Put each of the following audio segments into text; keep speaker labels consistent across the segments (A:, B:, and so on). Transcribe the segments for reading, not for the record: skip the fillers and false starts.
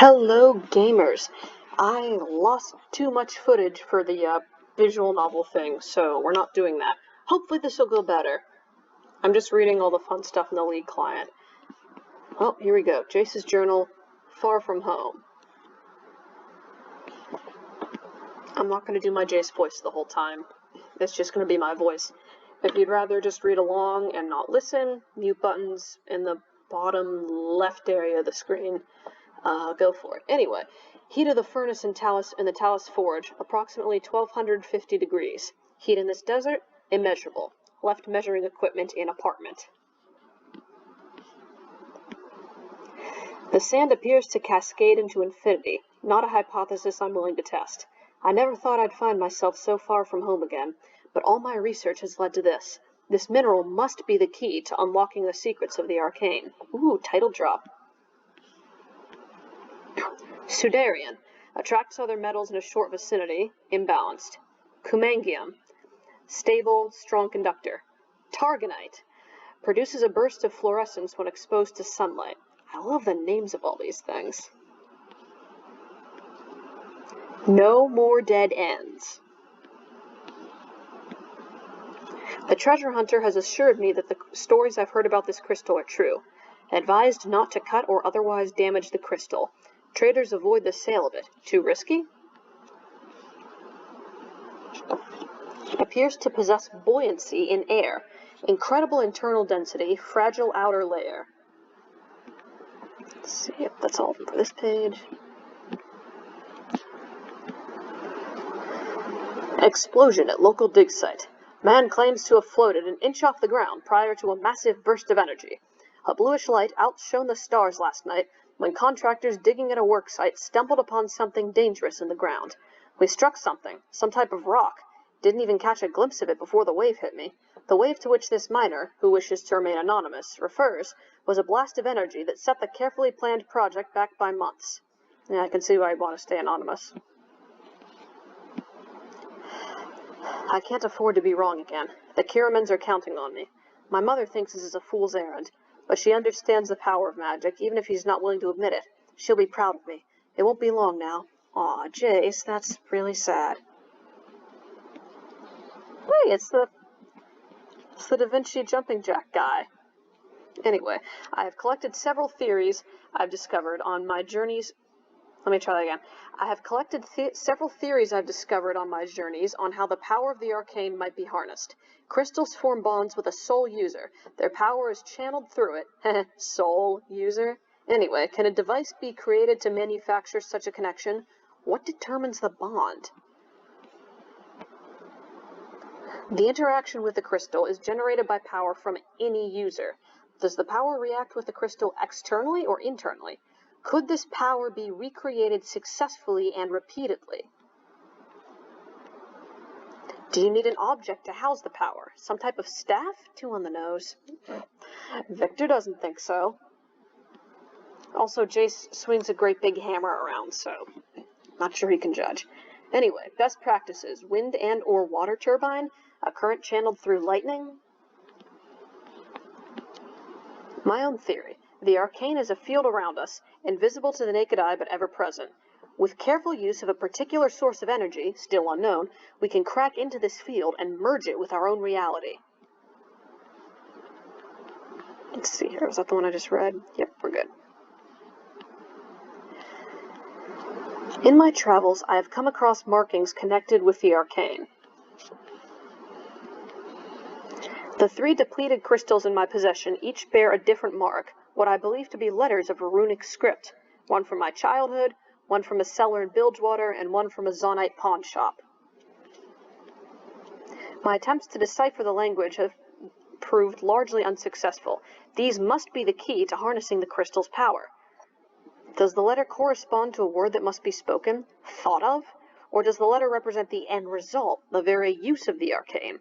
A: Hello, gamers. I lost too much footage for the visual novel thing, so we're not doing that. Hopefully this will go better. I'm just reading all the fun stuff in the League client. Oh, here we go. Jayce's journal, Far From Home. I'm not going to do my Jayce voice the whole time. It's just going to be my voice. If you'd rather just read along and not listen, mute buttons in the bottom left area of the screen. Go for it. Anyway, heat of the furnace in the Talus Forge, approximately 1250 degrees. Heat in this desert, immeasurable. Left measuring equipment in apartment. The sand appears to cascade into infinity, not a hypothesis I'm willing to test. I never thought I'd find myself so far from home again, but all my research has led to this. This mineral must be the key to unlocking the secrets of the Arcane. Ooh, title drop. Sudarian. Attracts other metals in a short vicinity. Imbalanced. Kumangium. Stable, strong conductor. Targonite. Produces a burst of fluorescence when exposed to sunlight. I love the names of all these things. No more dead ends. The treasure hunter has assured me that the stories I've heard about this crystal are true. Advised not to cut or otherwise damage the crystal. Traders avoid the sale of it. Too risky? Appears to possess buoyancy in air. Incredible internal density, fragile outer layer. Let's see if that's all for this page. Explosion at local dig site. Man claims to have floated an inch off the ground prior to a massive burst of energy. A bluish light outshone the stars last night when contractors digging at a work site stumbled upon something dangerous in the ground. We struck something, some type of rock. Didn't even catch a glimpse of it before the wave hit me. The wave to which this miner, who wishes to remain anonymous, refers, was a blast of energy that set the carefully planned project back by months. Yeah, I can see why I'd want to stay anonymous. I can't afford to be wrong again. The Kiramans are counting on me. My mother thinks this is a fool's errand, but she understands the power of magic, even if she's not willing to admit it. She'll be proud of me. It won't be long now. Aw, Jayce, that's really sad. Hey, it's the Da Vinci jumping jack guy. Anyway, I have collected several theories I've discovered on my journeys. Let me try that again. I have collected several theories I've discovered on my journeys on how the power of the Arcane might be harnessed. Crystals form bonds with a soul user. Their power is channeled through it. Soul user? Anyway, can a device be created to manufacture such a connection? What determines the bond? The interaction with the crystal is generated by power from any user. Does the power react with the crystal externally or internally? Could this power be recreated successfully and repeatedly? Do you need an object to house the power? Some type of staff? Too on the nose. Victor doesn't think so. Also, Jayce swings a great big hammer around, so not sure he can judge. Anyway, best practices. Wind and or water turbine. A current channeled through lightning. My own theory. The Arcane is a field around us, invisible to the naked eye but ever present. With careful use of a particular source of energy, still unknown, we can crack into this field and merge it with our own reality. Let's see here, was that the one I just read? Yep, we're good. In my travels, I have come across markings connected with the Arcane. The 3 depleted crystals in my possession each bear a different mark, what I believe to be letters of a runic script, one from my childhood, one from a cellar in Bilgewater, and one from a Zonite pawn shop. My attempts to decipher the language have proved largely unsuccessful. These must be the key to harnessing the crystal's power. Does the letter correspond to a word that must be spoken, thought of, or does the letter represent the end result, the very use of the Arcane?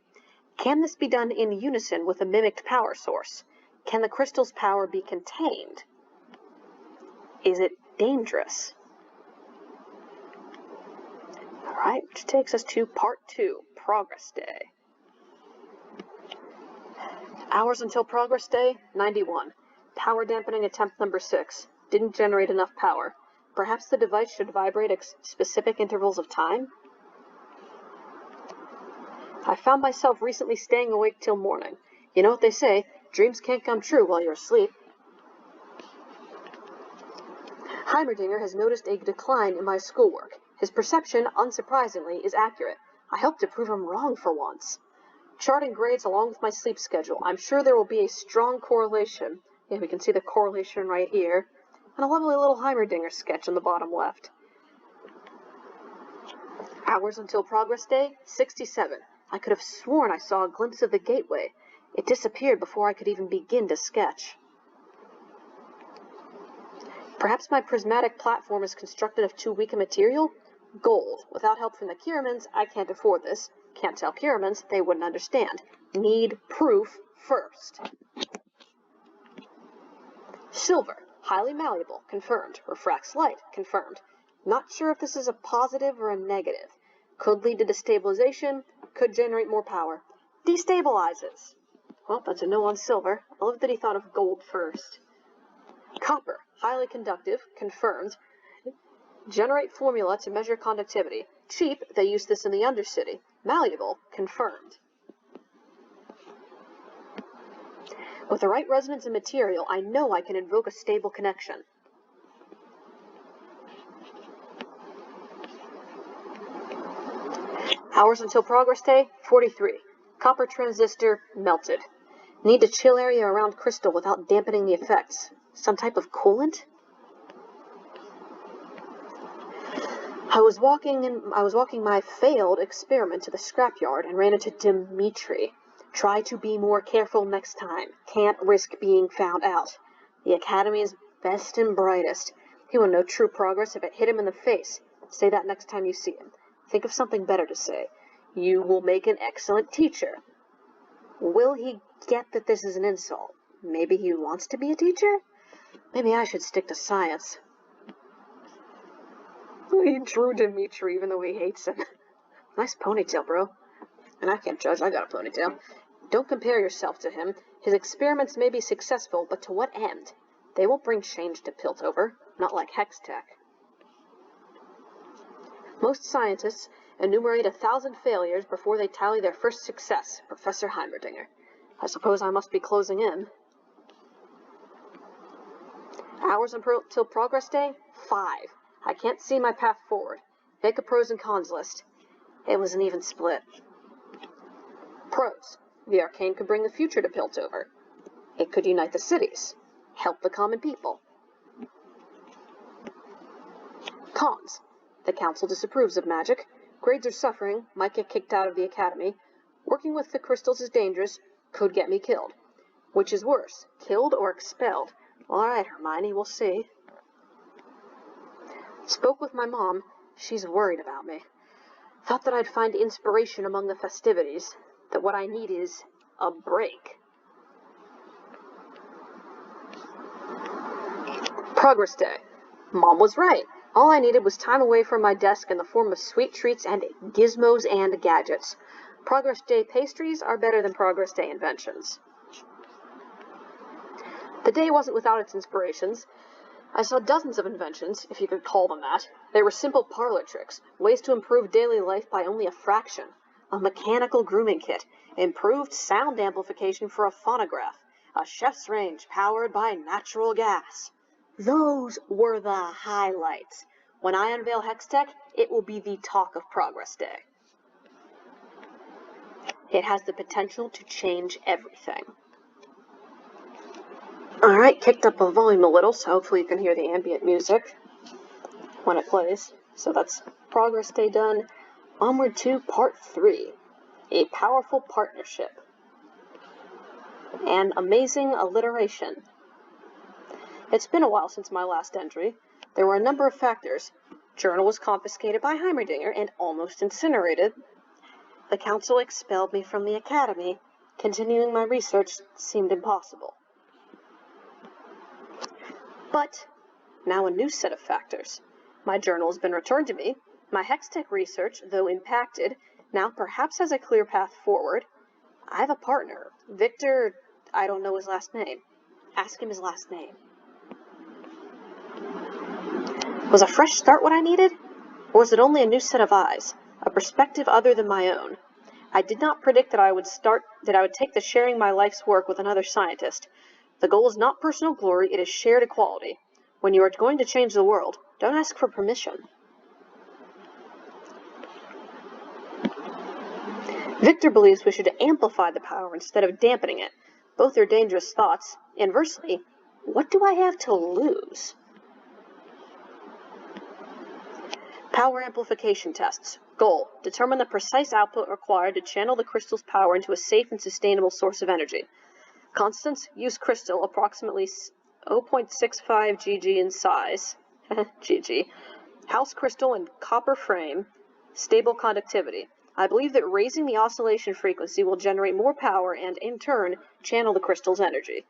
A: Can this be done in unison with a mimicked power source? Can the crystal's power be contained? Is it dangerous? Alright, which takes us to Part 2, Progress Day. Hours until Progress Day, 91. Power dampening attempt number 6. Didn't generate enough power. Perhaps the device should vibrate at specific intervals of time? I found myself recently staying awake till morning. You know what they say, dreams can't come true while you're asleep. Heimerdinger has noticed a decline in my schoolwork. His perception, unsurprisingly, is accurate. I hope to prove him wrong for once. Charting grades along with my sleep schedule, I'm sure there will be a strong correlation. Yeah, we can see the correlation right here. And a lovely little Heimerdinger sketch on the bottom left. Hours until progress day, 67. I could have sworn I saw a glimpse of the gateway. It disappeared before I could even begin to sketch. Perhaps my prismatic platform is constructed of too weak a material? Gold. Without help from the Kiramans, I can't afford this. Can't tell Kiramans, they wouldn't understand. Need proof first. Silver. Highly malleable. Confirmed. Refracts light. Confirmed. Not sure if this is a positive or a negative. Could lead to destabilization. Could generate more power. Destabilizes. Well, that's a no on silver. I love that he thought of gold first. Copper. Highly conductive. Confirmed. Generate formula to measure conductivity. Cheap. They use this in the Undercity. Malleable. Confirmed. With the right resonance and material, I know I can invoke a stable connection. Hours until progress day, 43. Copper transistor melted. Need to chill area around crystal without dampening the effects. Some type of coolant? I was walking my failed experiment to the scrapyard and ran into Dimitri. Try to be more careful next time. Can't risk being found out. The Academy's best and brightest. He will know true progress if it hit him in the face. Say that next time you see him. Think of something better to say. You will make an excellent teacher. Will he get that this is an insult? Maybe he wants to be a teacher? Maybe I should stick to science. He drew Dimitri even though he hates him. Nice ponytail, bro. And I can't judge, I got a ponytail. Don't compare yourself to him. His experiments may be successful, but to what end? They won't bring change to Piltover, not like Hextech. Most scientists enumerate 1,000 failures before they tally their first success, Professor Heimerdinger. I suppose I must be closing in. Hours until progress day? 5. I can't see my path forward. Make a pros and cons list. It was an even split. Pros. The Arcane could bring the future to Piltover. It could unite the cities. Help the common people. Cons. The Council disapproves of magic. Grades are suffering. Might get kicked out of the Academy. Working with the crystals is dangerous. Could get me killed. Which is worse, killed or expelled? Alright, Hermione, we'll see. Spoke with my mom. She's worried about me. Thought that I'd find inspiration among the festivities. That what I need is a break. Progress day. Mom was right. All I needed was time away from my desk in the form of sweet treats and gizmos and gadgets. Progress day pastries are better than progress day inventions. The day wasn't without its inspirations. I saw dozens of inventions, if you could call them that. They were simple parlor tricks, ways to improve daily life by only a fraction. A mechanical grooming kit, improved sound amplification for a phonograph, a chef's range powered by natural gas. Those were the highlights. When I unveil Hextech, it will be the talk of Progress Day. It has the potential to change everything. Alright, kicked up the volume a little, so hopefully you can hear the ambient music when it plays. So that's Progress Day done. Onward to Part 3. A powerful partnership. An amazing alliteration. It's been a while since my last entry. There were a number of factors. Journal was confiscated by Heimerdinger and almost incinerated. The council expelled me from the academy. Continuing my research seemed impossible. But now a new set of factors. My journal has been returned to me. My Hextech research, though impacted, now perhaps has a clear path forward. I have a partner. Victor, I don't know his last name. Ask him his last name. Was a fresh start what I needed? Or was it only a new set of eyes, a perspective other than my own? I did not predict that I would take to sharing my life's work with another scientist. The goal is not personal glory, it is shared equality. When you are going to change the world, don't ask for permission. Victor believes we should amplify the power instead of dampening it. Both are dangerous thoughts. Inversely, what do I have to lose? Power amplification tests. Goal: determine the precise output required to channel the crystal's power into a safe and sustainable source of energy. Constants: use crystal, approximately 0.65 GG in size. GG. House crystal and copper frame. Stable conductivity. I believe that raising the oscillation frequency will generate more power and, in turn, channel the crystal's energy.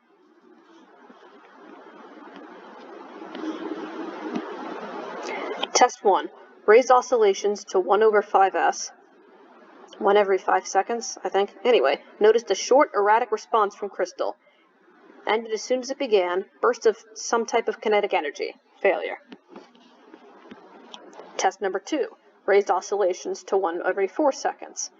A: Test 1. Raise oscillations to 1 over 5s. 1 every 5 seconds, I think. Anyway, noticed a short, erratic response from crystal. Ended as soon as it began. Burst of some type of kinetic energy. Failure. Test number 2. Raised oscillations to 1 every 4 seconds.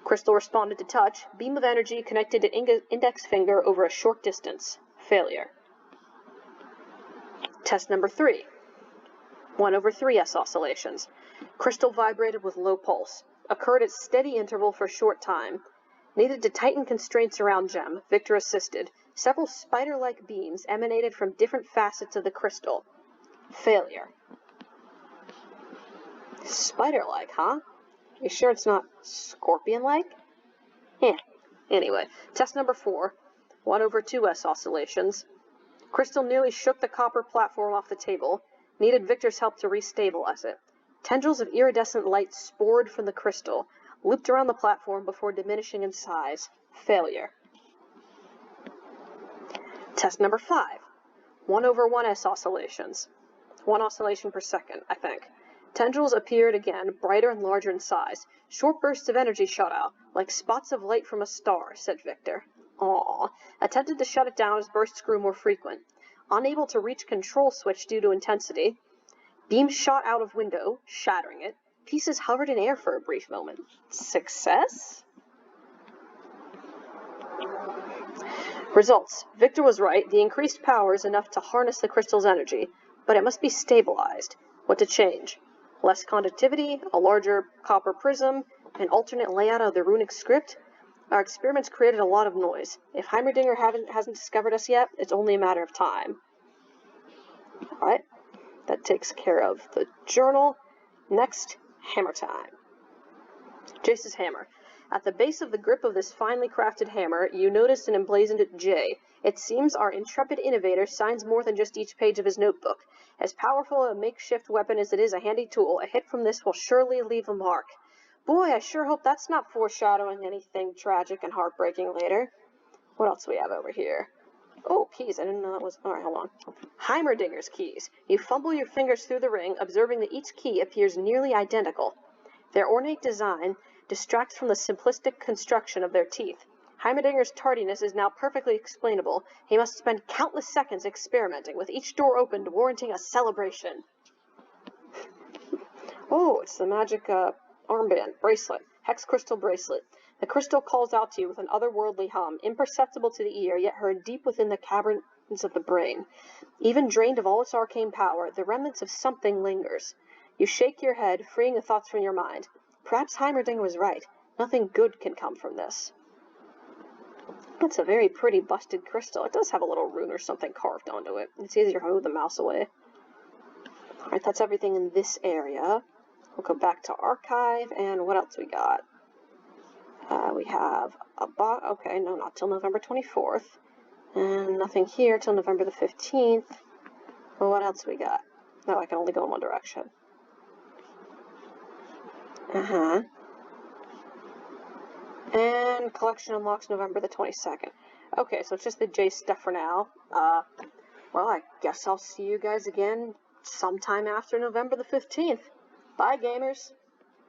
A: Crystal responded to touch. Beam of energy connected to index finger over a short distance. Failure. Test number 3. 1 over 3s oscillations. Crystal vibrated with low pulse. Occurred at steady interval for short time. Needed to tighten constraints around gem. Victor assisted. Several spider-like beams emanated from different facets of the crystal. Failure. Spider-like, huh? You sure it's not scorpion-like? Anyway, test number 4. 1 over 2s oscillations. Crystal nearly shook the copper platform off the table. Needed Victor's help to restabilize it. Tendrils of iridescent light spored from the crystal, looped around the platform before diminishing in size. Failure. Test number 5. 1 over 1s oscillations. 1 oscillation per second, I think. Tendrils appeared again, brighter and larger in size. Short bursts of energy shot out, like spots of light from a star, said Victor. Aww. Attempted to shut it down as bursts grew more frequent. Unable to reach control switch due to intensity. Beams shot out of window, shattering it. Pieces hovered in air for a brief moment. Success? Results. Victor was right. The increased power is enough to harness the crystal's energy, but it must be stabilized. What to change? Less conductivity, a larger copper prism, an alternate layout of the runic script? Our experiments created a lot of noise. If Heimerdinger hasn't discovered us yet, it's only a matter of time. Alright, that takes care of the journal. Next, hammer time. Jayce's hammer. At the base of the grip of this finely crafted hammer, you notice an emblazoned J. It seems our intrepid innovator signs more than just each page of his notebook. As powerful a makeshift weapon as it is a handy tool, a hit from this will surely leave a mark. Boy, I sure hope that's not foreshadowing anything tragic and heartbreaking later. What else do we have over here? Oh, keys. I didn't know that was... Alright, hold on. Heimerdinger's keys. You fumble your fingers through the ring, observing that each key appears nearly identical. Their ornate design distracts from the simplistic construction of their teeth. Heimerdinger's tardiness is now perfectly explainable. He must spend countless seconds experimenting, with each door opened, warranting a celebration. Oh, it's the magic armband, bracelet, hex crystal bracelet. The crystal calls out to you with an otherworldly hum, imperceptible to the ear, yet heard deep within the caverns of the brain. Even drained of all its arcane power, the remnants of something lingers. You shake your head, freeing the thoughts from your mind. Perhaps Heimerdinger was right. Nothing good can come from this. That's a very pretty busted crystal. It does have a little rune or something carved onto it. It's easier to move the mouse away. Alright, that's everything in this area. We'll go back to archive, and what else we got? We have a box. Okay, no, not till November 24th. And nothing here till November the 15th. Well, what else we got? No, I can only go in one direction. And collection unlocks November the 22nd. Okay, so it's just the Jayce stuff for now. Well, I guess I'll see you guys again sometime after November the 15th. Bye, gamers.